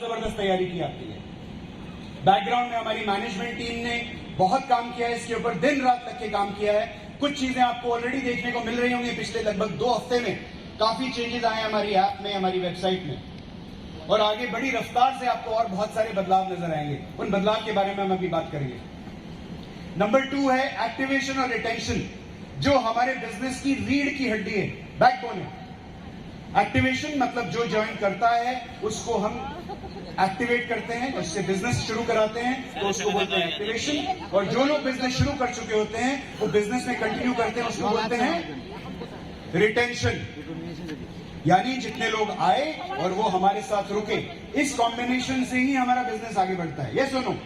बहुत जबरदस्त तैयारी की आपके लिए। बैकग्राउंड में हमारी मैनेजमेंट टीम ने बहुत काम किया है, इसके ऊपर दिन रात लग के काम किया है। कुछ चीजें आपको ऑलरेडी देखने को मिल रही होंगी। पिछले लगभग 2 हफ्ते में काफी चेंजेस आए हमारी ऐप में, हमारी वेबसाइट में, और आगे बड़ी रफ्तार से आपको और बहुत सारे बदलाव नजर आएंगे। उन बदलाव के बारे में हम अभी बात करेंगे। नंबर 2 है एक्टिवेशन और रिटेंशन, जो हमारे बिजनेस की रीढ़ की हड्डी है, बैकबोन है। एक्टिवेशन मतलब जो ज्वाइन करता है उसको हम एक्टिवेट करते हैं, उससे बिजनेस शुरू कराते हैं, तो उसको बोलते हैं एक्टिवेशन। और जो लोग बिजनेस शुरू कर चुके होते हैं वो बिजनेस में कंटिन्यू करते हैं, उसको बोलते हैं रिटेंशन। यानी जितने लोग आए और वो हमारे साथ रुके, इस कॉम्बिनेशन से ही हमारा बिजनेस आगे बढ़ता है। ये सुनो,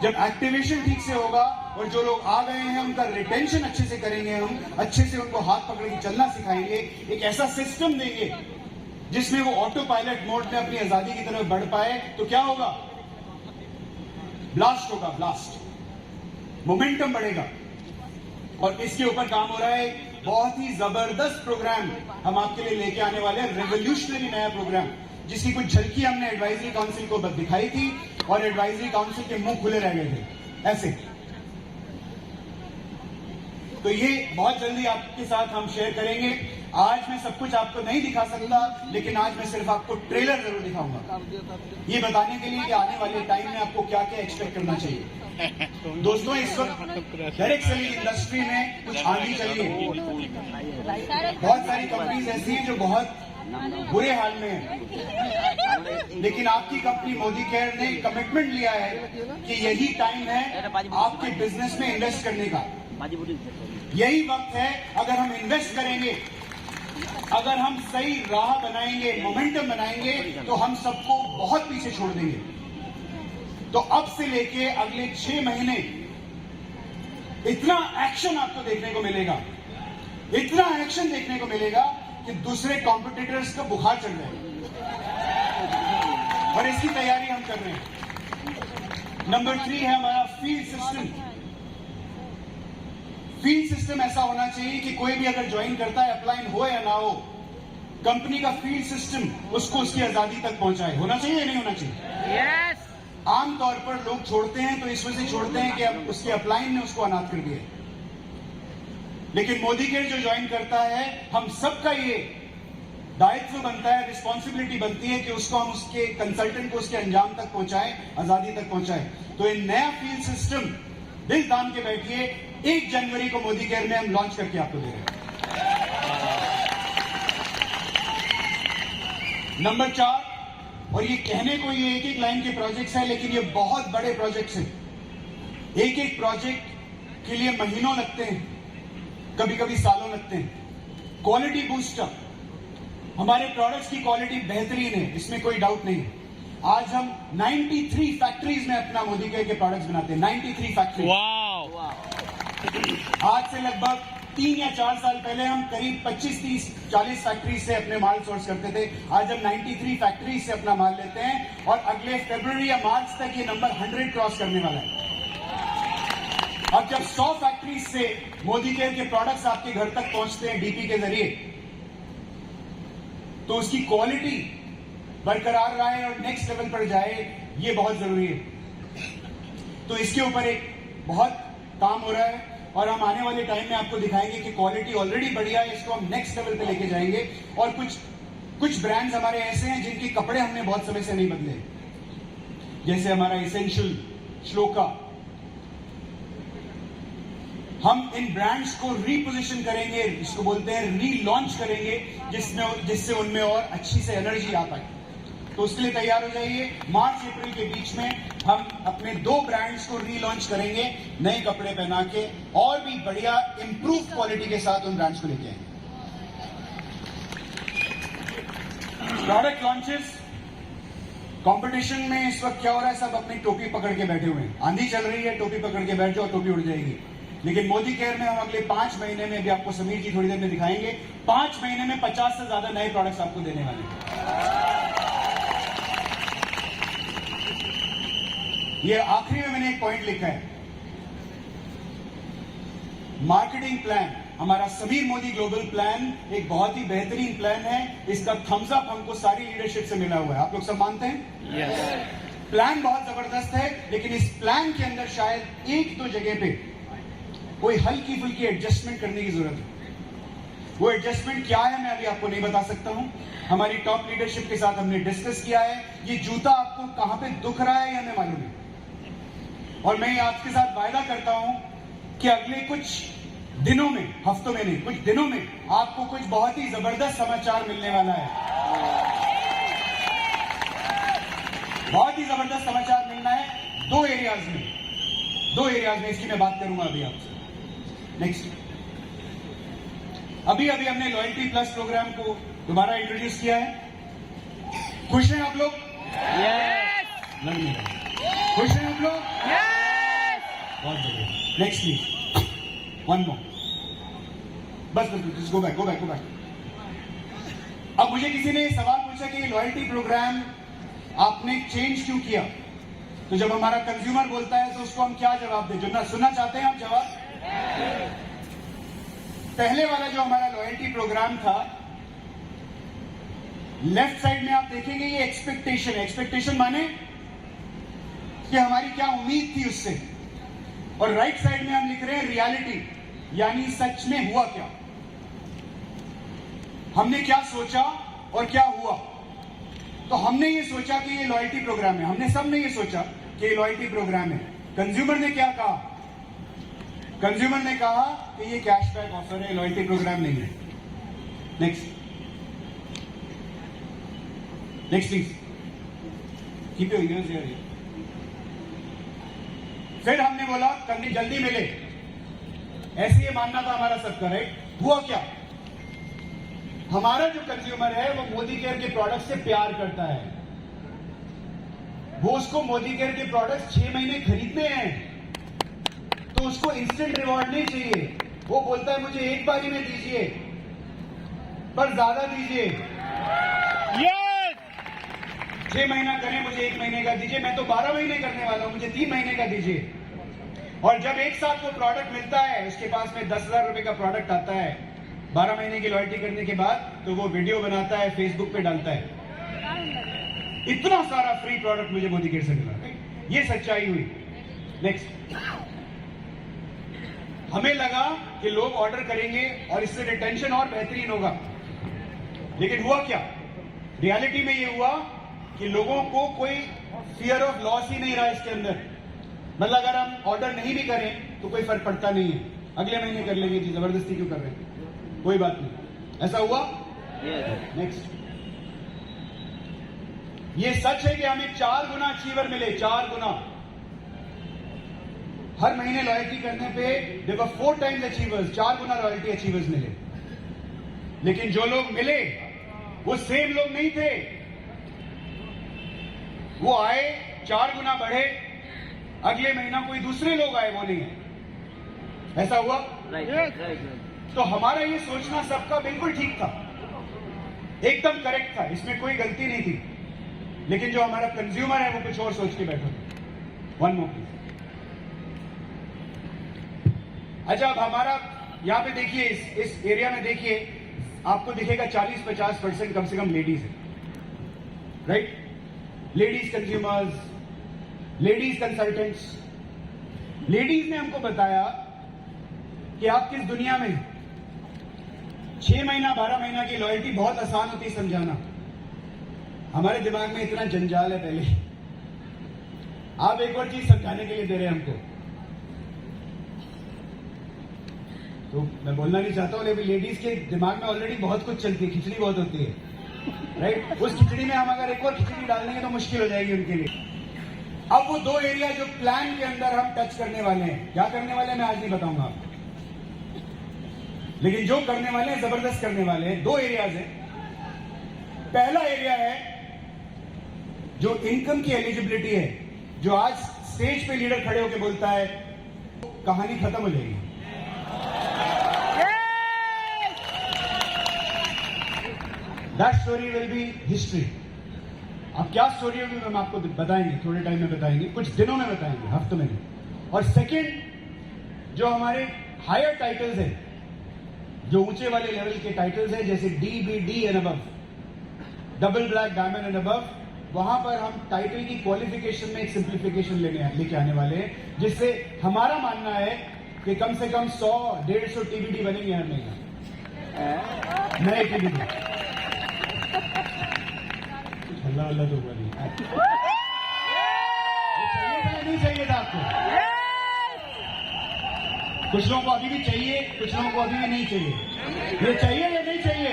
जब एक्टिवेशन ठीक से होगा और जो लोग आ गए हैं उनका रिटेंशन अच्छे से करेंगे, हम अच्छे से उनको हाथ पकड़ के चलना सिखाएंगे, एक ऐसा सिस्टम देंगे जिसमें वो ऑटो पायलट मोड में अपनी आजादी की तरफ बढ़ पाए, तो क्या होगा? ब्लास्ट होगा, ब्लास्ट, मोमेंटम बढ़ेगा। और इसके ऊपर काम हो रहा है। बहुत ही जबरदस्त प्रोग्राम हम आपके लिए लेके आने वाले हैं, रेवोल्यूशनरी नया प्रोग्राम, जिसकी कुछ झलकी हमने एडवाइजरी काउंसिल को दिखाई थी और एडवाइजरी काउंसिल के मुंह खुले रह गए थे ऐसे। तो ये बहुत जल्दी आपके साथ हम शेयर करेंगे। आज मैं सब कुछ आपको नहीं दिखा सकता, लेकिन आज मैं सिर्फ आपको ट्रेलर जरूर दिखाऊंगा, ये बताने के लिए कि आने वाले टाइम में आपको क्या क्या एक्सपेक्ट करना चाहिए। दोस्तों, इस वक्त डायरेक्ट सेलिंग इंडस्ट्री में कुछ आंधी चली है। बहुत सारी कंपनीज ऐसी हैं जो बहुत बुरे हाल में है, लेकिन आपकी कंपनी मोदी केयर ने कमिटमेंट लिया है कि यही टाइम है आपके बिजनेस में इन्वेस्ट करने का। यही वक्त है। अगर हम इन्वेस्ट करेंगे, अगर हम सही राह बनाएंगे, मोमेंटम बनाएंगे, तो हम सबको बहुत पीछे छोड़ देंगे। तो अब से लेके अगले 6 महीने इतना एक्शन आपको देखने को मिलेगा, इतना एक्शन देखने को मिलेगा कि दूसरे कॉम्पिटिटर्स का बुखार चढ़ जाएगा, और इसकी तैयारी हम कर रहे हैं। नंबर 3 है हमारा फील्ड सिस्टम। फील्ड सिस्टम ऐसा होना चाहिए कि कोई भी अगर ज्वाइन करता है, अप्लाइन हो या ना हो, कंपनी का फील्ड सिस्टम उसको उसकी आजादी तक पहुंचाए। होना चाहिए या नहीं होना चाहिए? यस। आमतौर पर लोग छोड़ते हैं तो इस वजह से छोड़ते हैं कि अब उसके अप्लाइन ने उसको अनाथ कर दिया। लेकिन मोदी केयर जो ज्वाइन करता है, हम सबका ये दायित्व बनता है, रिस्पॉन्सिबिलिटी बनती है कि उसको हम उसके कंसल्टेंट को उसके अंजाम तक पहुंचाएं, आजादी तक पहुंचाएं। तो ये नया फील्ड सिस्टम दिल थाम के बैठिए, 1 जनवरी को मोदी केयर में हम लॉन्च करके आपको दे रहे हैं। नंबर 4, और ये कहने को ये एक लाइन के प्रोजेक्ट्स हैं, लेकिन ये बहुत बड़े प्रोजेक्ट्स हैं। एक प्रोजेक्ट के लिए महीनों लगते हैं, कभी कभी सालों लगते हैं। क्वालिटी बूस्टर, हमारे प्रोडक्ट्स की क्वालिटी बेहतरीन है, इसमें कोई डाउट नहीं। आज हम 93 फैक्ट्रीज में अपना मोदी केयर के प्रोडक्ट्स बनाते हैं। 93 फैक्ट्री। आज से लगभग 3 या 4 साल पहले हम करीब 25, 30, 40 फैक्ट्रीज से अपने माल सोर्स करते थे। आज हम 93 फैक्ट्रीज से अपना माल लेते हैं, और अगले फरवरी या मार्च तक ये नंबर 100 क्रॉस करने वाला है। अब जब 100 फैक्ट्रीज से मोदी केयर के प्रोडक्ट्स आपके घर तक पहुंचते हैं डीपी के जरिए, तो उसकी क्वालिटी बरकरार रहे और नेक्स्ट लेवल पर जाए, ये बहुत जरूरी है। तो इसके ऊपर एक बहुत काम हो रहा है, और हम आने वाले टाइम में आपको दिखाएंगे कि क्वालिटी ऑलरेडी बढ़िया है, इसको हम नेक्स्ट लेवल पे लेके जाएंगे। और कुछ ब्रांड्स हमारे ऐसे हैं जिनके कपड़े हमने बहुत समय से नहीं बदले, जैसे हमारा एसेंशियल, श्लोका। हम इन ब्रांड्स को रीपोजिशन करेंगे, इसको बोलते हैं रीलॉन्च करेंगे, जिससे उनमें और अच्छी से एनर्जी आ पाए। तो उसके लिए तैयार हो जाइए। मार्च अप्रैल के बीच में हम अपने 2 ब्रांड्स को रीलॉन्च करेंगे, नए कपड़े पहना के, और भी बढ़िया इंप्रूव क्वालिटी के साथ उन ब्रांड्स को लेके आएंगे। प्रोडक्ट लॉन्चेस, कंपटीशन में इस वक्त क्या हो रहा है, सब अपनी टोपी पकड़ के बैठे हुए हैं। आंधी चल रही है, टोपी पकड़ के बैठ जाओ, टोपी उड़ जाएगी। लेकिन मोदी केयर में हम अगले 5 महीने में, भी आपको समीर जी थोड़ी देर में दिखाएंगे, 5 महीने में 50 से ज्यादा नए प्रोडक्ट्स आपको देने वाले हैं। ये आखिरी में मैंने एक पॉइंट लिखा है, मार्केटिंग प्लान। हमारा समीर मोदी ग्लोबल प्लान एक बहुत ही बेहतरीन प्लान है। इसका थम्स अप हमको सारी लीडरशिप से मिला हुआ है। आप लोग सब मानते हैं? Yes. प्लान बहुत जबरदस्त है, लेकिन इस प्लान के अंदर शायद एक दो जगह पे कोई हल्की फुल्की एडजस्टमेंट करने की जरूरत है। वो एडजस्टमेंट क्या है मैं अभी आपको नहीं बता सकता हूं। हमारी टॉप लीडरशिप के साथ हमने डिस्कस किया है। ये जूता आपको कहां पे दुख रहा है ये हमें मालूम है, और मैं आपके साथ वायदा करता हूं कि अगले कुछ दिनों में, हफ्तों में नहीं, कुछ दिनों में आपको कुछ बहुत ही जबरदस्त समाचार मिलने वाला है। बहुत ही जबरदस्त समाचार मिलना है दो एरियाज में इसकी मैं बात करूंगा अभी आपसे। नेक्स्ट, अभी हमने लॉयल्टी प्लस प्रोग्राम को दोबारा इंट्रोड्यूस किया है। खुश हैं आप लोग? Yes. लग नहीं रहा। खुश हैं आप लोग? Yes. बहुत बढ़िया। Next please, one more. बस गो बैक। अब मुझे किसी ने सवाल पूछा कि लॉयल्टी प्रोग्राम आपने चेंज क्यों किया? तो जब हमारा कंज्यूमर बोलता है तो उसको हम क्या जवाब दें? जो ना सुनना चाहते हैं आप जवाब? पहले वाला जो हमारा लॉयल्टी प्रोग्राम था, लेफ्ट साइड में आप देखेंगे ये एक्सपेक्टेशन माने कि हमारी क्या उम्मीद थी उससे, और राइट साइड में हम लिख रहे हैं रियलिटी, यानी सच में हुआ क्या, हमने क्या सोचा और क्या हुआ। तो हमने ये सोचा कि ये लॉयल्टी प्रोग्राम है, हमने सबने ये सोचा कि ये लॉयल्टी प्रोग्राम है। कंज्यूमर ने क्या कहा? कंज्यूमर ने कहा कि ये कैशबैक ऑफर है, लॉयल्टी प्रोग्राम नहीं है। Next please, keep your ears here. फिर हमने बोला कंपनी जल्दी मिले, ऐसे ये मानना था हमारा सबका, राइट? हुआ क्या? हमारा जो कंज्यूमर है वो मोदी केयर के प्रोडक्ट से प्यार करता है। वो उसको मोदी केयर के प्रोडक्ट 6 महीने खरीदने हैं, तो उसको इंस्टेंट रिवॉर्ड नहीं चाहिए। वो बोलता है मुझे एक बार ही में दीजिए, पर ज्यादा दीजिए। Yes. 6 महीना करें, मुझे 1 महीने का दीजिए। मैं तो 12 महीने करने वाला हूं, मुझे 3 महीने का दीजिए। और जब एक साथ वो प्रोडक्ट मिलता है, उसके पास में 10,000 रुपए का प्रोडक्ट आता है 12 महीने की लॉयल्टी करने के बाद, तो वो वीडियो बनाता है, फेसबुक पे डालता है, इतना सारा फ्री प्रोडक्ट मुझे मोदी केयर से मिला। ये सच्चाई हुई। नेक्स्ट, हमें लगा कि लोग ऑर्डर करेंगे और इससे रिटेंशन और बेहतरीन होगा, लेकिन हुआ क्या? रियलिटी में ये हुआ कि लोगों को कोई फियर ऑफ लॉस ही नहीं रहा इसके अंदर। मतलब अगर हम ऑर्डर नहीं भी करें तो कोई फर्क पड़ता नहीं है, अगले महीने कर लेंगे जी, जबरदस्ती क्यों कर रहे हैं, कोई बात नहीं। ऐसा हुआ? नेक्स्ट, ये सच है कि हमें 4 गुना अचीवर मिले, 4 गुना। हर महीने लॉयल्टी करने पे देयर वर 4 टाइम्स अचीवर्स, 4 गुना लॉयल्टी अचीवर्स मिले। लेकिन जो लोग मिले वो सेम लोग नहीं थे, वो आए, 4 गुना बढ़े, अगले महीना कोई दूसरे लोग आए, वो नहीं है। ऐसा हुआ? तो हमारा ये सोचना सबका बिल्कुल ठीक था, एकदम करेक्ट था, इसमें कोई गलती नहीं थी। लेकिन जो हमारा कंज्यूमर है वो कुछ और सोच के बैठा था। One more please. अच्छा, अब हमारा यहां पे देखिए, इस एरिया में देखिए, आपको दिखेगा 40-50% कम से कम लेडीज है, right? Ladies consumers, ladies consultants. Ladies ने हमको बताया कि आप किस दुनिया में, 6 महीना 12 महीना की लॉयल्टी बहुत आसान होती है समझाना, हमारे दिमाग में इतना जंजाल है। पहले आप एक और चीज समझाने के लिए दे रहे हैं हमको, तो मैं बोलना नहीं चाहता हूं, लेकिन लेडीज के दिमाग में ऑलरेडी बहुत कुछ चलती है, खिचड़ी बहुत होती है, राइट? उस खिचड़ी में हम अगर एक और खिचड़ी डाल देंगे तो मुश्किल हो जाएगी उनके लिए। अब वो 2 एरिया जो प्लान के अंदर हम टच करने वाले हैं, क्या करने वाले हैं मैं आज नहीं बताऊंगा आपको, लेकिन जो करने वाले हैं जबरदस्त करने वाले हैं। 2 एरियाज हैं। पहला एरिया है जो इनकम की एलिजिबिलिटी है, जो आज स्टेज पे लीडर खड़े होकर बोलता है कहानी खत्म हो जाएगी। That story will be history. अब क्या स्टोरी होगी हम आपको बताएंगे, थोड़े टाइम में बताएंगे, कुछ दिनों में बताएंगे, हफ्तों में नहीं। और सेकंड, जो हमारे हायर टाइटल्स हैं, जो ऊंचे वाले लेवल के टाइटल्स हैं जैसे DBD and above, double black diamond and above, वहां पर हम टाइटल की क्वालिफिकेशन में एक सिंप्लीफिकेशन लेके आने वाले हैं, जिससे हमारा मानना है कि कम से कम 100-150 TBD बनेंगे हर महीने, नए TBD। अल्लाह अल्लाह तो हुआ नहीं। ये चाहिए था या नहीं चाहिए था आपको? कुछ लोगों को अभी भी चाहिए, कुछ लोगों को अभी भी नहीं चाहिए। ये चाहिए या नहीं चाहिए?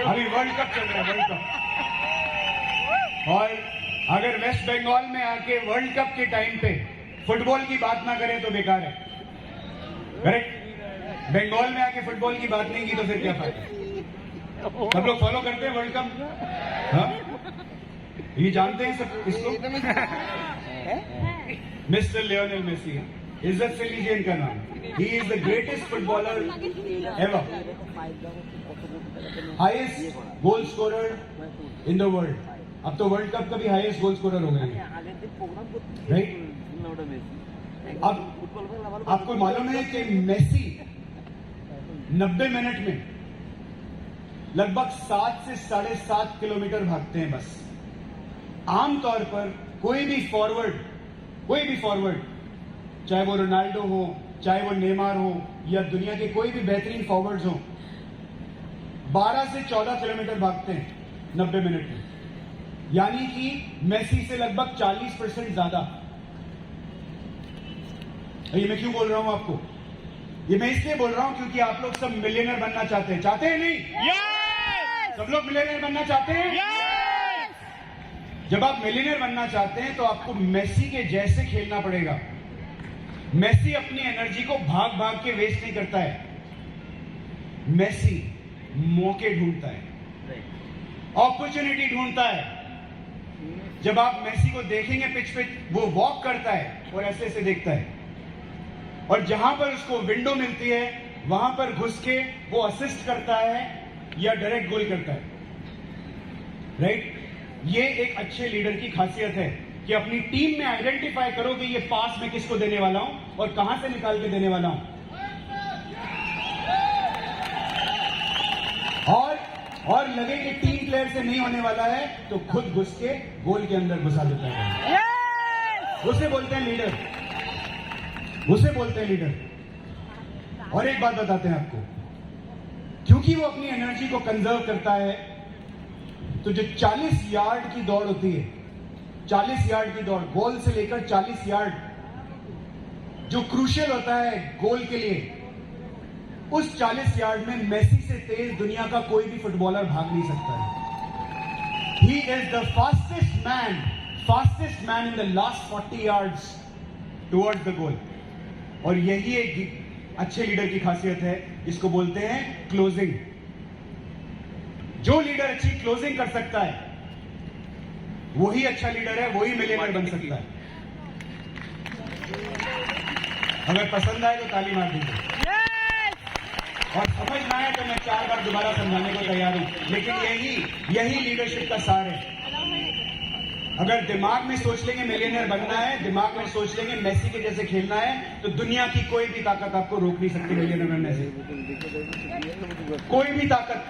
अभी वर्ल्ड कप चल रहा है, वर्ल्ड कप। और अगर वेस्ट बंगाल में आके वर्ल्ड कप के टाइम पे फुटबॉल की बात ना करें तो बेकार है, करेक्ट? बंगाल में आके फुटबॉल की बात नहीं की तो फिर क्या फायदा? सब लोग फॉलो करते हैं वर्ल्ड कप, हाँ? ये जानते हैं सब इसको? मिस्टर लियोनेल मेसी, इज्जत से लीजिए इनका नाम। He is the greatest footballer ever, highest goal scorer in the world. अब तो वर्ल्ड कप का भी हाईएस्ट गोल स्कोरर हो गए, राइट? अब आपको मालूम है कि मेसी 90 मिनट में लगभग 7 से 7.5 किलोमीटर भागते हैं बस। आमतौर पर कोई भी फॉरवर्ड, चाहे वो रोनाल्डो हो, चाहे वो नेमार हो, या दुनिया के कोई भी बेहतरीन फॉरवर्ड्स हो, 12 से 14 किलोमीटर भागते हैं 90 मिनट में, यानी कि मेसी से लगभग 40% ज्यादा। ये मैं क्यों बोल रहा हूं आपको? ये मैं इसलिए बोल रहा हूं क्योंकि आप लोग सब मिलियनर बनना चाहते हैं, चाहते हैं नहीं? सब लोग मिलियनर बनना चाहते हैं? जब आप मिलियनर बनना चाहते हैं तो आपको मेसी के जैसे खेलना पड़ेगा। मेसी अपनी एनर्जी को भाग भाग के वेस्ट नहीं करता है, मेसी मौके ढूंढता है, अपॉर्चुनिटी ढूंढता है। जब आप मेसी को देखेंगे पिच पे, वो वॉक करता है और ऐसे ऐसे देखता है, और जहां पर उसको विंडो मिलती है वहां पर घुस के वो असिस्ट करता है या डायरेक्ट गोल करता है, राइट? ये एक अच्छे लीडर की खासियत है कि अपनी टीम में आइडेंटिफाई करो कि ये पास मैं किसको देने वाला हूं और कहां से निकाल के देने वाला हूं, और लगे कि टीम प्लेयर से नहीं होने वाला है तो खुद घुस के गोल के अंदर घुसा देता है। उसे बोलते हैं लीडर, उसे बोलते हैं लीडर। और एक बात बताते हैं आपको, क्योंकि वो अपनी एनर्जी को कंजर्व करता है, तो जो 40 यार्ड की दौड़ होती है, 40 यार्ड की दौड़, गोल से लेकर 40 यार्ड, जो क्रूशियल होता है गोल के लिए, उस 40 यार्ड में मेसी से तेज दुनिया का कोई भी फुटबॉलर भाग नहीं सकता है। He is the fastest man in the last 40 yards towards the goal. और यही एक अच्छे लीडर की खासियत है, इसको बोलते हैं क्लोजिंग। जो लीडर अच्छी क्लोजिंग कर सकता है वही अच्छा लीडर है, वही मिलियनर बन सकता है। अगर पसंद आए तो ताली मार दीजिए, और समझ ना आए तो मैं 4 बार दोबारा समझाने को तैयार हूं, लेकिन यही लीडरशिप का सार है। अगर दिमाग में सोच लेंगे मिलियनर बनना है, दिमाग में सोच लेंगे मेसी के जैसे खेलना है, तो दुनिया की कोई भी ताकत आपको रोक नहीं सकती मिलियनर बनने से। कोई भी ताकत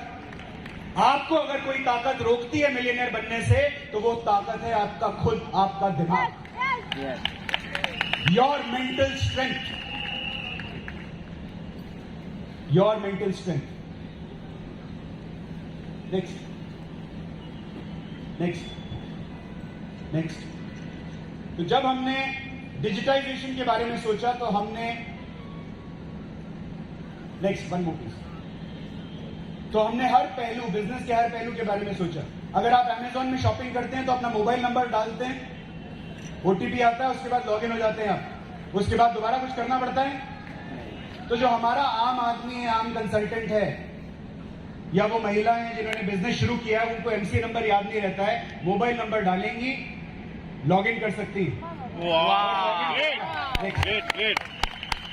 आपको, अगर कोई ताकत रोकती है मिलियनर बनने से, तो वो ताकत है आपका खुद, आपका दिमाग, your mental strength, your mental strength. Next. तो जब हमने डिजिटाइजेशन के बारे में सोचा तो हमने हर पहलू, बिजनेस के हर पहलू के बारे में सोचा। अगर आप अमेजॉन में शॉपिंग करते हैं तो अपना मोबाइल नंबर डालते हैं, ओटीपी आता है, उसके बाद लॉगिन हो जाते हैं आप, उसके बाद दोबारा कुछ करना पड़ता है। तो जो हमारा आम आदमी है, आम कंसल्टेंट है, या वो महिला है जिन्होंने बिजनेस शुरू किया है, उनको एमसी नंबर याद नहीं रहता है, मोबाइल नंबर डालेंगी, लॉगिन कर सकती है।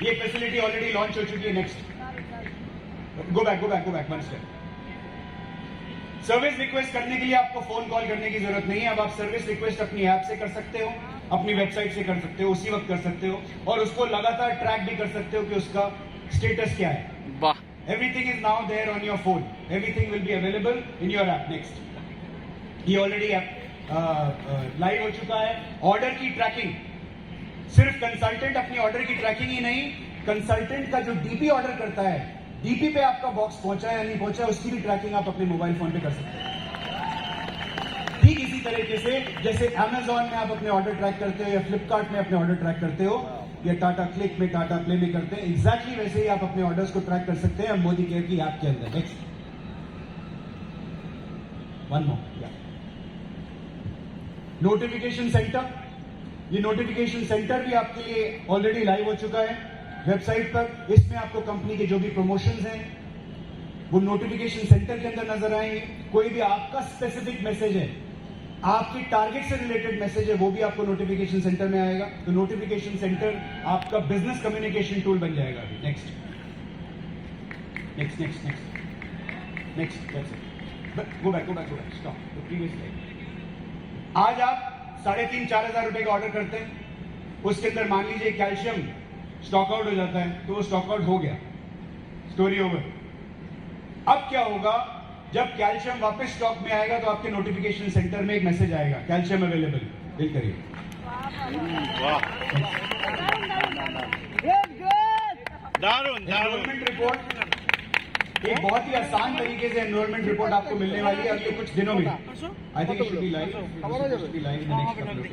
ये फैसिलिटी ऑलरेडी लॉन्च हो चुकी है। Next, go back one step. Service request करने के लिए आपको फोन कॉल करने की जरूरत नहीं है, अब आप सर्विस रिक्वेस्ट अपनी ऐप से कर सकते हो, अपनी वेबसाइट से कर सकते हो, उसी वक्त कर सकते हो, और उसको लगातार ट्रैक भी कर सकते हो कि उसका स्टेटस क्या है। वाह, Everything is now there on your phone. Everything will be available in your app. Next, ये ऑलरेडी लाइव हो चुका है। ऑर्डर की ट्रैकिंग, सिर्फ कंसल्टेंट अपनी ऑर्डर की ट्रैकिंग ही नहीं, कंसल्टेंट का जो डीपी ऑर्डर करता है, डीपी पे आपका बॉक्स पहुंचा है या नहीं पहुंचा है, उसकी भी ट्रैकिंग आप अपने मोबाइल फोन पे कर सकते हैं। ठीक इसी तरीके से जैसे Amazon में आप अपने ऑर्डर ट्रैक करते हो, या फ्लिपकार्ट में अपने ऑर्डर ट्रैक करते हो, या टाटा क्लिक में, टाटा प्ले में करते हैं, एग्जैक्टली वैसे ही आप अपने ऑर्डर्स को ट्रैक कर सकते हैं मोदी केयर की ऐप के अंदर। Next, one more, notification centre. ये नोटिफिकेशन सेंटर भी आपके लिए ऑलरेडी लाइव हो चुका है वेबसाइट पर। इसमें आपको कंपनी के जो भी प्रमोशंस हैं वो नोटिफिकेशन सेंटर के अंदर नजर आएंगे। कोई भी आपका स्पेसिफिक मैसेज है, आपके टारगेट से रिलेटेड मैसेज है, वो भी आपको नोटिफिकेशन सेंटर में आएगा। तो नोटिफिकेशन सेंटर आपका बिजनेस कम्युनिकेशन टूल बन जाएगा अभी। Next next next next next, go back stop the previous slide. आज आप 3,500-4 हजार रुपए का ऑर्डर करते हैं, उसके अंदर मान लीजिए कैल्शियम स्टॉक आउट हो जाता है, तो वो स्टॉक आउट हो गया, स्टोरी ओवर। अब क्या होगा, जब कैल्शियम वापस स्टॉक में आएगा तो आपके नोटिफिकेशन सेंटर में एक मैसेज आएगा, कैल्शियम अवेलेबल, क्लिक करिए। दारुण दारुण। एनरोलमेंट रिपोर्ट, एक बहुत ही आसान तरीके से एनरोलमेट रिपोर्ट आपको मिलने वाली है अगले कुछ दिनों में। I think it should be live in the next couple of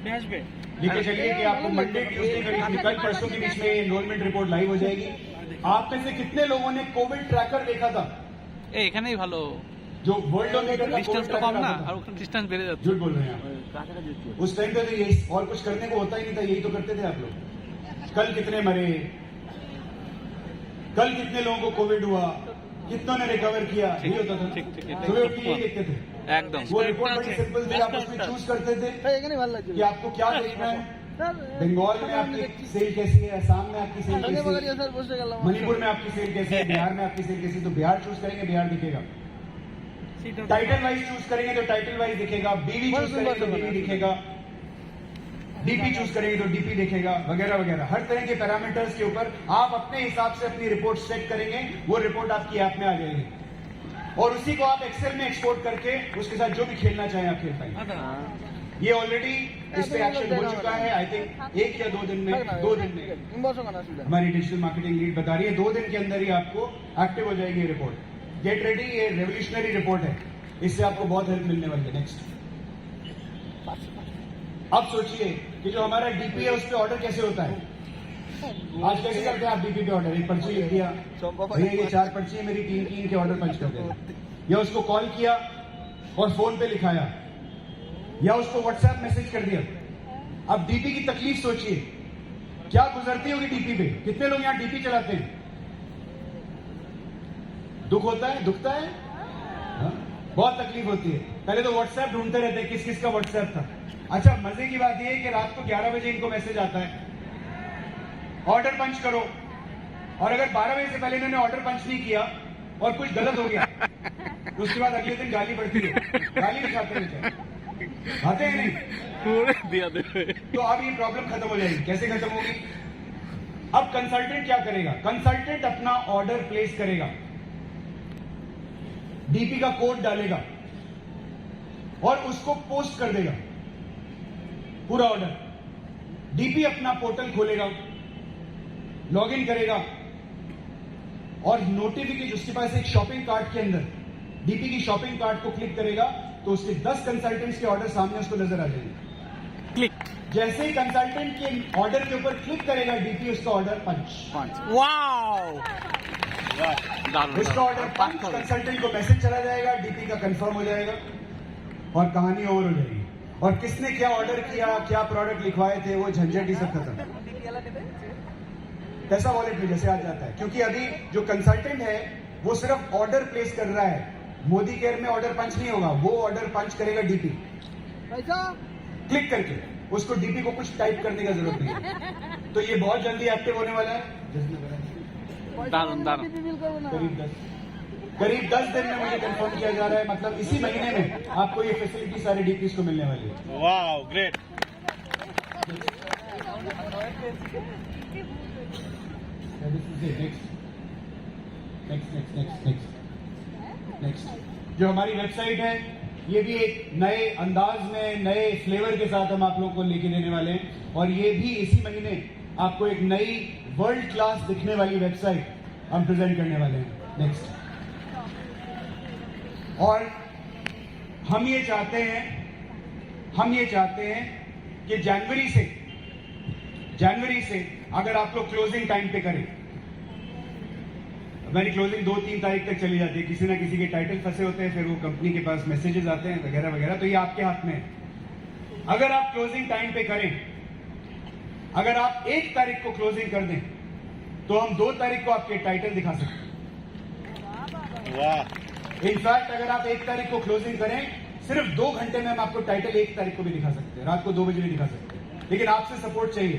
days. लिखे चलिए कि आपको मंडे, ट्यूसडे, कल परसों के बीच में एनरोलमेंट रिपोर्ट लाइव हो जाएगी। आप में से कितने लोगों ने कोविड ट्रैकर देखा था? এখানেই ভালো, जो वर्ल्डोमीटर का ডিস্টেন্স कोविड তো কম ट्रैकर না, आता আর था। ওখানে ডিস্টেন্স বেড়ে যাচ্ছে। झूठ बोल रहे हैं आप। उस टाइम पे तो यही और कुछ करने को होता ही नहीं था, यही तो करते थे आप लोग। कल कितने मरे, कल कितने लोगों को कोविड हुआ, कितनों ने रिकवर किया, यही होता था। ठीक, ठीक, ठीक। सुबह उठ के यही देखते थे। একদম वो रिपोर्ट बड़ी सिंपल थी, आप उसमें चूज करते थे कि आपको क्या देखना है। बंगाल में आपकी सेल कैसी है, असम में आपकी सेल कैसी है, मणिपुर में आपकी सेल कैसी है, बिहार में आपकी सेल कैसी है, तो बिहार चूज करेंगे, बिहार दिखेगा। टाइटल वाइज चूज करेंगे तो टाइटल वाइज दिखेगा, बीवी चूज करेंगे तो बीवी दिखेगा, डीपी चूज करेंगे तो डीपी दिखेगा, वगैरह वगैरह। हर तरह के पैरामीटर्स के ऊपर आप अपने हिसाब से अपनी रिपोर्ट सेट करेंगे, वो रिपोर्ट आपकी ऐप में आ जाएगी, और उसी को आप एक्सेल में एक्सपोर्ट करके उसके साथ जो भी खेलना चाहें आप खेल पाएंगे। ये ऑलरेडी इस पे एक्शन हो चुका है। आई थिंक 1 या 2 दिन में हमारी डिजिटल मार्केटिंग लीड बता रही है 2 दिन के अंदर ही आपको एक्टिव हो जाएगी ये रिपोर्ट। गेट रेडी, ये रेवोल्यूशनरी रिपोर्ट है, इससे आपको बहुत हेल्प मिलने वाली है। नेक्स्ट, अब सोचिए कि जो हमारा डीपी है उस पर ऑर्डर कैसे होता है। आज कैसे करते हैं आप डीपी पे ऑर्डर? एक पर्ची लिख दिया, भैया ये 4 पर्ची है मेरी, 3 इनके ऑर्डर पंच कर देना, या उसको कॉल किया और फोन पे लिखाया, या उसको व्हाट्सएप मैसेज कर दिया। अब डीपी की तकलीफ सोचिए, क्या गुजरती होगी डीपी पे। कितने लोग यहां डीपी चलाते हैं? दुख होता है, दुखता है, हाँ? बहुत तकलीफ होती है। पहले तो व्हाट्सएप ढूंढते रहते हैं किस किस का व्हाट्सएप था। अच्छा, मजे की बात यह है कि रात को 11 बजे इनको मैसेज आता है ऑर्डर पंच करो, और अगर 12 बजे से पहले इन्होंने ऑर्डर पंच नहीं किया और कुछ गलत हो गया तो उसके बाद अगले दिन गाली पड़ती है, गाली भी खाते हैं, खाते हैं नहीं, दिया दे। तो अब ये प्रॉब्लम खत्म हो जाएगी। कैसे खत्म होगी? अब कंसल्टेंट क्या करेगा? कंसल्टेंट अपना ऑर्डर प्लेस करेगा, डीपी का कोड डालेगा और उसको पोस्ट कर देगा पूरा ऑर्डर। डीपी अपना पोर्टल खोलेगा, लॉगिन करेगा और नोटिफिकेशन, उसके पास एक शॉपिंग कार्ट के अंदर डीपी की शॉपिंग कार्ट को क्लिक करेगा तो उसके 10 कंसल्टेंट्स के ऑर्डर सामने उसको नजर आ जाएंगे। क्लिक, जैसे ही कंसल्टेंट के ऑर्डर के ऊपर क्लिक करेगा डीपी, उसका ऑर्डर पंच, वाओ, दारुण, उसका ऑर्डर पंच, कंसल्टेंट को मैसेज चला जाएगा, डीपी का कंफर्म हो जाएगा और कहानी ओवर हो जाएगी। और किसने क्या ऑर्डर किया, क्या प्रोडक्ट लिखवाए थे, वो झंझट ही सब खत्म। पैसा वॉलेट में जैसे आ जाता है, क्योंकि अभी जो कंसल्टेंट है वो सिर्फ ऑर्डर प्लेस कर रहा है। मोदी केयर में ऑर्डर पंच नहीं होगा, वो ऑर्डर पंच करेगा डीपी क्लिक करके, उसको डीपी को कुछ टाइप करने का जरूरत नहीं है। तो ये बहुत जल्दी एक्टिव होने वाला है। दारुण दारुण। करीब 10 करीब 10 दिन में मुझे कंफर्म किया जा रहा है, मतलब इसी महीने में आपको ये फैसिलिटी सारी डीपीज को मिलने वाली है। Wow great. नेक्स्ट जो हमारी वेबसाइट है, ये भी एक नए अंदाज में नए फ्लेवर के साथ हम आप लोगों को लेके देने वाले हैं, और ये भी इसी महीने आपको एक नई वर्ल्ड क्लास दिखने वाली वेबसाइट हम प्रेजेंट करने वाले हैं। नेक्स्ट, और हम ये चाहते हैं कि जनवरी से अगर आप लोग क्लोजिंग टाइम पे करें, हमारी क्लोजिंग 2-3 तारीख तक चली जाती है, किसी ना किसी के टाइटल फंसे होते हैं, फिर वो कंपनी के पास मैसेजेस आते हैं वगैरह वगैरह, तो ये आपके हाथ में है। अगर आप क्लोजिंग टाइम पे करें, अगर आप 1 तारीख को क्लोजिंग कर दें, तो हम 2 तारीख को आपके टाइटल दिखा सकते हैं। वाह। इनफैक्ट अगर आप 1 तारीख को क्लोजिंग करें, सिर्फ 2 घंटे में हम आपको टाइटल 1 तारीख को भी दिखा सकते हैं, रात को 2 बजे भी दिखा सकते हैं, लेकिन आपसे सपोर्ट चाहिए।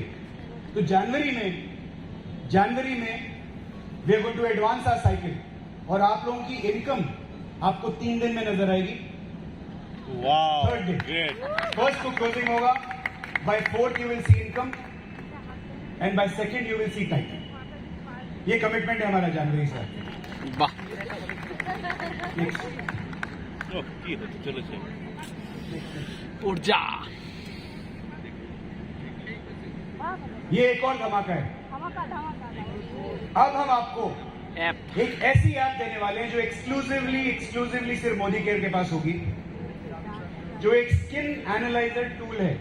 तो जनवरी में we are going to advance our cycle, और आप लोगों की इनकम आपको 3 दिन में नजर आएगी। Wow third day, great. First को क्लोजिंग होगा, by 4th you will see income, and by 2nd you will see title. ये कमिटमेंट है हमारा जनवरी से। वाह। नेक्स्ट, ओह की होता चलो चलो। ऊर्जा। ये एक और धमाका है। अब हम आपको ऐप। एक ऐसी ऐप देने वाले हैं जो एक्सक्लूसिवली सिर्फ मोदी केयर के पास होगी, जो एक स्किन एनालाइजर टूल है।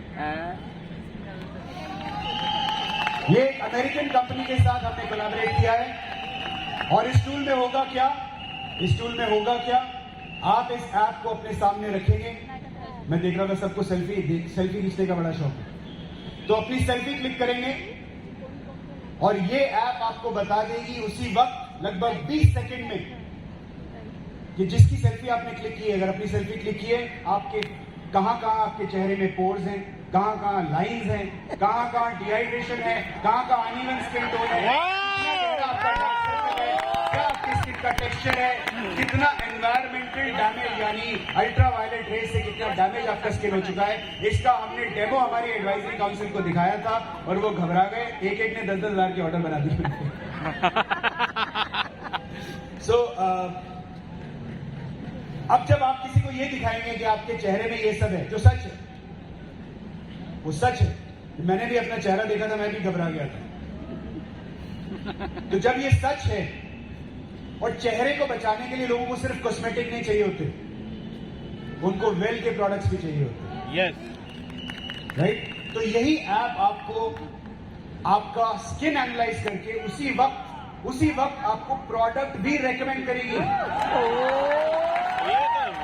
ये एक अमेरिकन कंपनी के साथ हमने कोलैबोरेट किया है, और इस टूल में होगा क्या, आप इस ऐप को अपने सामने रखेंगे। मैं देख रहा था सबको सेल्फी खींचने का बड़ा शौक है, तो अपनी सेल्फी क्लिक करेंगे और ये ऐप आपको बता देगी उसी वक्त लगभग 20 सेकंड में कि जिसकी सेल्फी आपने क्लिक की है, अगर अपनी सेल्फी क्लिक की है, आपके कहां आपके चेहरे में पोर्स हैं, कहां लाइंस हैं, कहां डिहाइड्रेशन है, कहां अनइवन स्किन टोन है, क्या आपकी स्किन का टेक्सचर है, कितना एनवायरमेंटल डैमेज यानी अल्ट्रावायलेट रेज से कितना डैमेज आपका स्किन हो चुका है। इसका हमने डेमो हमारी एडवाइजरी काउंसिल को दिखाया था, और वो घबरा गए, एक ने 10-10 हजार के ऑर्डर बना दिए। सो अब जब आप किसी को ये दिखाएंगे कि आपके चेहरे में ये सब है, जो सच है वो सच है। मैंने भी अपना चेहरा देखा था, मैं भी घबरा गया था। तो जब ये सच है, और चेहरे को बचाने के लिए लोगों को सिर्फ कॉस्मेटिक नहीं चाहिए होते, उनको वेल के प्रोडक्ट्स भी चाहिए होते। यस राइट, तो यही ऐप आपको आपका स्किन एनालाइज करके उसी वक्त आपको प्रोडक्ट भी रेकमेंड करेगी। ये तो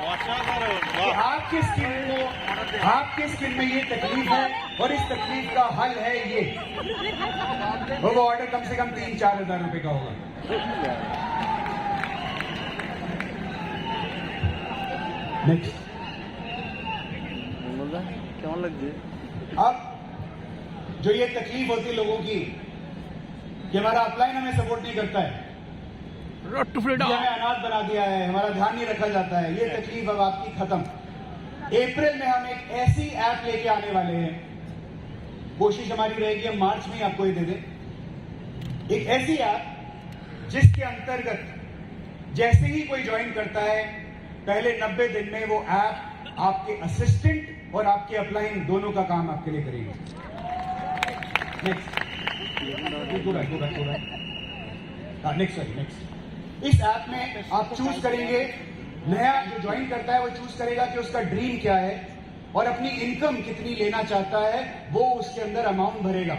वाशादार है। कि वाह। आपके स्किन में ये तकलीफ है, और इस तकलीफ का हल है ये। वो ऑर्डर कम से कम 3-4 हजार रुपए का होगा। नेक्स्ट, কেমন লাগছে? अब जो ये तकलीफ होती है लोगों की कि हमारा अपलाइन हमें सपोर्ट नहीं करता है, रोड टू ये फ्रीडम। हमें अनाथ बना दिया है, हमारा ध्यान नहीं रखा जाता है, ये तकलीफ अब आपकी खत्म। अप्रैल में हम एक ऐसी ऐप लेके आने वाले हैं, कोशिश हमारी रहेगी हम मार्च में ही आपको ये दे दें। एक ऐसी ऐप जिसके अंतर्गत जैसे ही कोई ज्वाइन करता है, पहले 90 दिन में वो ऐप आपके असिस्टेंट और आपके अपलाइन दोनों का काम आपके लिए करेगी। नेक्स्ट, इस ऐप में आप चूज करेंगे, नया जो ज्वाइन करता है वो चूज करेगा कि उसका ड्रीम क्या है, और अपनी इनकम कितनी लेना चाहता है, वो उसके अंदर अमाउंट भरेगा।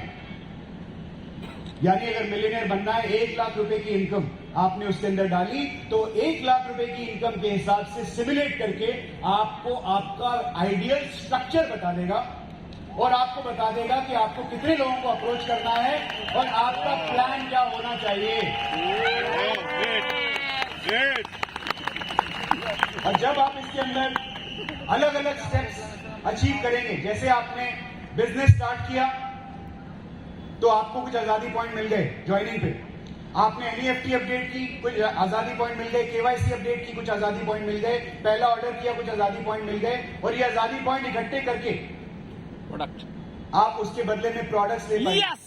यानी अगर मिलियनेयर बनना है, 1 लाख रुपए की इनकम आपने उसके अंदर डाली, तो 1 लाख रुपए की इनकम के हिसाब से सिमुलेट करके आपको आपका आइडियल स्ट्रक्चर बता देगा, और आपको बता देगा कि आपको कितने लोगों को अप्रोच करना है, और आपका प्लान क्या होना चाहिए। ग्रेट। और जब आप इसके अंदर अलग अलग स्टेप्स अचीव करेंगे, जैसे आपने बिजनेस स्टार्ट किया तो आपको कुछ आजादी पॉइंट मिल गए ज्वाइनिंग पे, आपने NEFT अपडेट की, कुछ आजादी पॉइंट मिल गए, KYC अपडेट की, कुछ आजादी पॉइंट मिल गए, पहला ऑर्डर किया, कुछ आजादी पॉइंट मिल गए, और ये आजादी पॉइंट इकट्ठे करके প্রোডাক্ট आप उसके बदले में प्रोडक्ट्स ले पाएंगे। Yes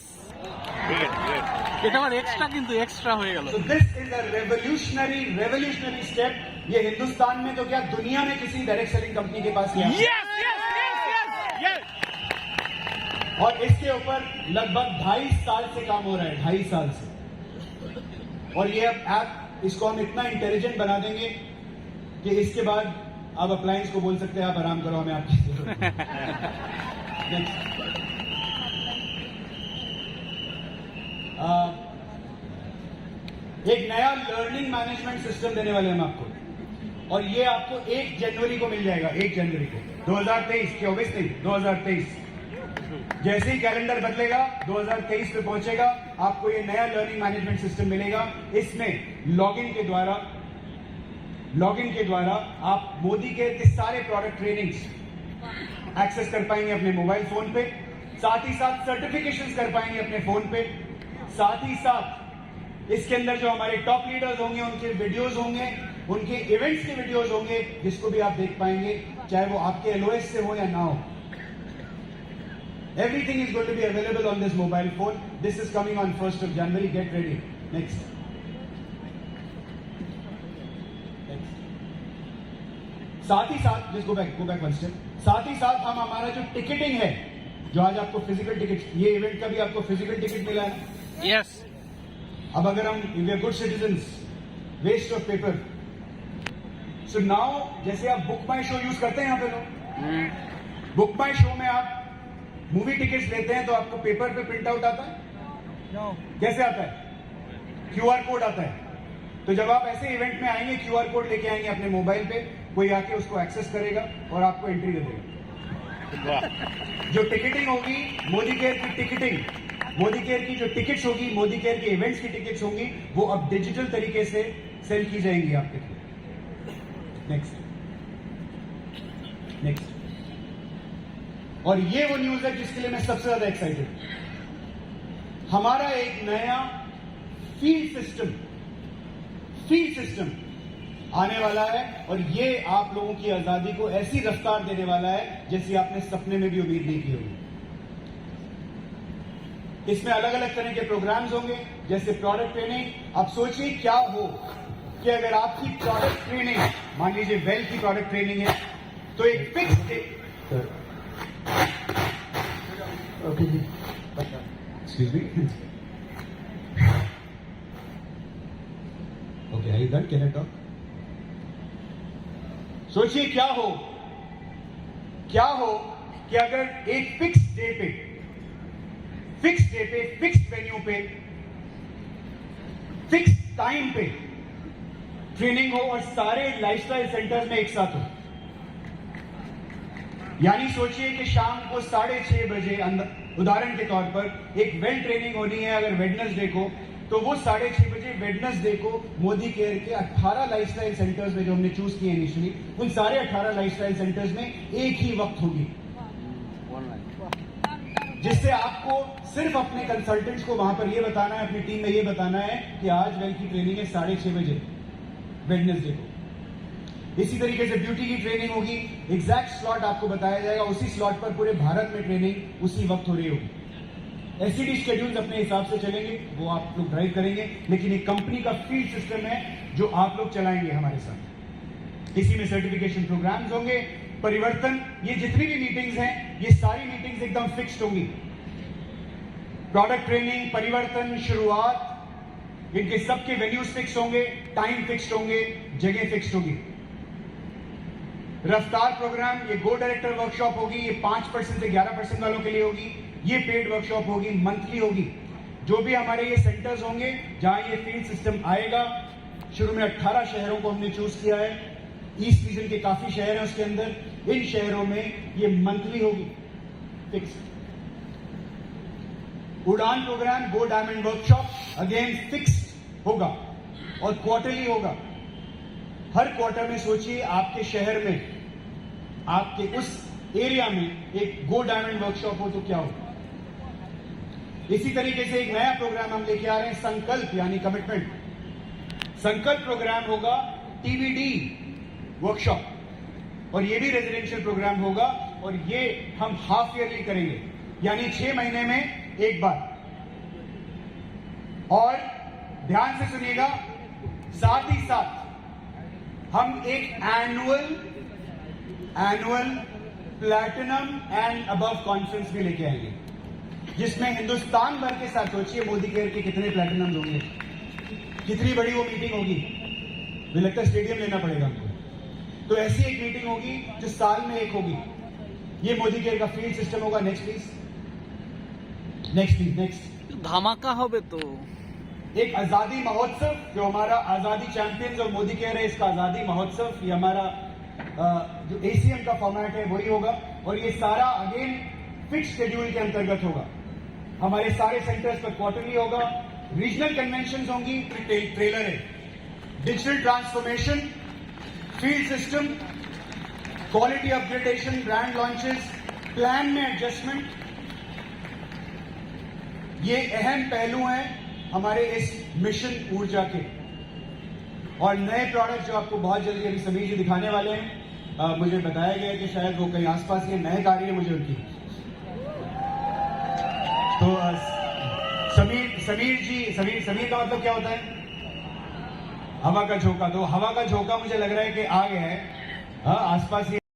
Great, great. এটা আমার এক্সট্রা কিন্তু এক্সট্রা হয়ে গেল So this is a revolutionary step। ये हिंदुस्तान में तो क्या दुनिया में किसी डायरेक्ट सेलिंग कंपनी के पास नहीं है। Yes yes yes yes Yes. और इसके ऊपर लगभग 2.5 साल से काम हो रहा है, 2.5 साल से। और ये अब ऐप, इसको हम इतना इंटेलिजेंट बना देंगे कि इसके बाद आप अप्लायंस को बोल सकते हैं आप आराम करो, हमें आपकी जरूरत है। Next। एक नया लर्निंग मैनेजमेंट सिस्टम देने वाले हम आपको, और ये आपको 1 जनवरी को मिल जाएगा। 1 जनवरी को 2023, 24 नहीं, 2023। जैसे ही कैलेंडर बदलेगा 2023 पे पहुंचेगा, आपको ये नया लर्निंग मैनेजमेंट सिस्टम मिलेगा। इसमें लॉगिन के द्वारा आप मोदी केयर के सारे प्रोडक्ट ट्रेनिंग्स एक्सेस कर पाएंगे अपने मोबाइल फोन पे, साथ ही साथ सर्टिफिकेशंस कर पाएंगे अपने फोन पे, साथ ही साथ इसके अंदर जो हमारे टॉप लीडर्स होंगे उनके वीडियोस होंगे, उनके इवेंट्स के वीडियोस होंगे, जिसको भी आप देख पाएंगे, चाहे वो आपके LOS से हो या ना हो। Everything is going to be available on this mobile phone. This is coming on 1st of January. Get ready. Next. साथ ही साथ, just go back one step. साथ ही साथ हम हमारा जो टिकटिंग है, जो आज आपको फिजिकल टिकट, ये इवेंट का भी आपको फिजिकल टिकट मिला है। ইয়েস अब अगर हम we are good citizens, waste of paper. So now जैसे आप बुक माई शो यूज करते हैं यहाँ पे लोग, बुक माई शो में आप मूवी टिकट्स लेते हैं तो आपको पेपर पे प्रिंट आउट आता है? कैसे आता है? QR कोड आता है। तो जब आप ऐसे इवेंट में आएंगे, QR कोड लेके आएंगे अपने मोबाइल पे, कोई आके उसको एक्सेस करेगा और आपको एंट्री दे देगा। वाह. जो टिकटिंग होगी, मोदी केयर की टिकटिंग, मोदी केयर की जो टिकट्स होगी, मोदी केयर के इवेंट्स की टिकट्स होंगी, वो अब डिजिटल तरीके से सेल की जाएंगी आपके थ्रू। नेक्स्ट। और ये वो न्यूज है जिसके लिए मैं सबसे ज्यादा एक्साइटेड हूं। हमारा एक नया फील्ड सिस्टम आने वाला है, और ये आप लोगों की आजादी को ऐसी रफ्तार देने वाला है जैसी आपने सपने में भी उम्मीद नहीं की होगी। इसमें अलग अलग तरह के प्रोग्राम्स होंगे, जैसे प्रोडक्ट ट्रेनिंग। आप सोचिए क्या हो कि अगर आपकी प्रोडक्ट ट्रेनिंग, मान लीजिए वेल की प्रोडक्ट ट्रेनिंग है, तो एक fix excuse me, okay, I done, can I talk? सोचिए क्या हो कि अगर एक फिक्स डे पे, फिक्स वेन्यू पे, फिक्स टाइम पे ट्रेनिंग हो और सारे लाइफस्टाइल सेंटर्स में एक साथ हो। यानी सोचिए कि शाम को 6:30 बजे, उदाहरण के तौर पर एक वेल ट्रेनिंग होनी है अगर वेडनेसडे को, तो वो 6:30 बजे वेडनेसडे को मोदी केयर के 18 लाइफस्टाइल सेंटर्स में जो हमने चूज किए इनिशियली, उन सारे 18 लाइफस्टाइल सेंटर्स में एक ही वक्त होगी, जिससे आपको सिर्फ अपने कंसल्टेंट्स को वहां पर यह बताना है, अपनी टीम में यह बताना है कि आज वेल की ट्रेनिंग है 6:30 बजे वेडनेसडे को। इसी तरीके से ब्यूटी की ट्रेनिंग होगी, एग्जैक्ट स्लॉट आपको बताया जाएगा, उसी स्लॉट पर पूरे भारत में ट्रेनिंग उसी वक्त हो रही होगी। एससीडी शेड्यूल्स अपने हिसाब से चलेंगे, वो आप लोग ड्राइव करेंगे, लेकिन एक कंपनी का फील्ड सिस्टम है जो आप लोग चलाएंगे हमारे साथ। इसी में सर्टिफिकेशन प्रोग्राम्स होंगे, परिवर्तन, ये जितनी भी मीटिंग्स हैं, ये सारी मीटिंग्स एकदम फिक्स्ड होंगी। प्रोडक्ट ट्रेनिंग, परिवर्तन, शुरुआत, इनके सबके वेन्यूज फिक्स होंगे, टाइम फिक्स्ड होंगे, जगह फिक्स्ड होगी। रफ्तार प्रोग्राम, ये गो डायरेक्टर वर्कशॉप होगी, ये 5% से 11% वालों के लिए होगी। ये पेड वर्कशॉप होगी, मंथली होगी। जो भी हमारे ये सेंटर्स होंगे जहां ये फील्ड सिस्टम आएगा, शुरू में 18 शहरों को हमने चूज किया है, ईस्ट रीजन के काफी शहर हैं उसके अंदर, इन शहरों में ये मंथली होगी, fix. Udaan program, go diamond workshop, again fix होगा और क्वार्टरली होगा। हर क्वार्टर में सोचिए आपके शहर में, आपके उस एरिया में एक गो डायमंड वर्कशॉप हो तो क्या हो। इसी तरीके से एक नया प्रोग्राम हम लेके आ रहे हैं, संकल्प यानी कमिटमेंट। संकल्प प्रोग्राम होगा टीबीडी वर्कशॉप, और ये भी रेजिडेंशियल प्रोग्राम होगा, और ये हम हाफ ईयरली करेंगे, यानी 6 महीने में एक बार। और ध्यान से सुनिएगा, साथ ही साथ हम एक annual platinum and above conference भी लेके आएंगे, जिसमें हिंदुस्तान भर के साथ, सोचिए मोदी केयर के कितने प्लैटिनम होंगे, कितनी बड़ी वो मीटिंग होगी। मुझे लगता है स्टेडियम लेना पड़ेगा हमको। तो ऐसी एक मीटिंग होगी जो साल में एक होगी। ये मोदी केयर का फील्ड सिस्टम होगा। Next please, next. ধামাকা হবে তো। एक आजादी महोत्सव, जो हमारा आजादी चैंपियंस और मोदी कह रहे हैं इसका आजादी महोत्सव, ये हमारा जो एसीएम का फॉर्मेट है वही होगा, और ये सारा अगेन फिक्स शेड्यूल के अंतर्गत होगा। हमारे सारे सेंटर्स पर क्वार्टरली होगा, रीजनल कन्वेंशन होंगी, ट्रेलर है, digital transformation, field system, quality upgradation, brand launches, plan में एडजस्टमेंट, ये अहम पहलू हैं हमारे इस मिशन ऊर्जा के। और नए प्रोडक्ट जो आपको बहुत जल्दी अभी समीर जी दिखाने वाले हैं, मुझे बताया गया कि शायद वो कहीं आसपास ये महक आ रही है मुझे उनकी। तो समीर का मतलब क्या होता है? हवा का झोंका। तो हवा का झोंका मुझे लग रहा है कि आ गया है। आसपास ये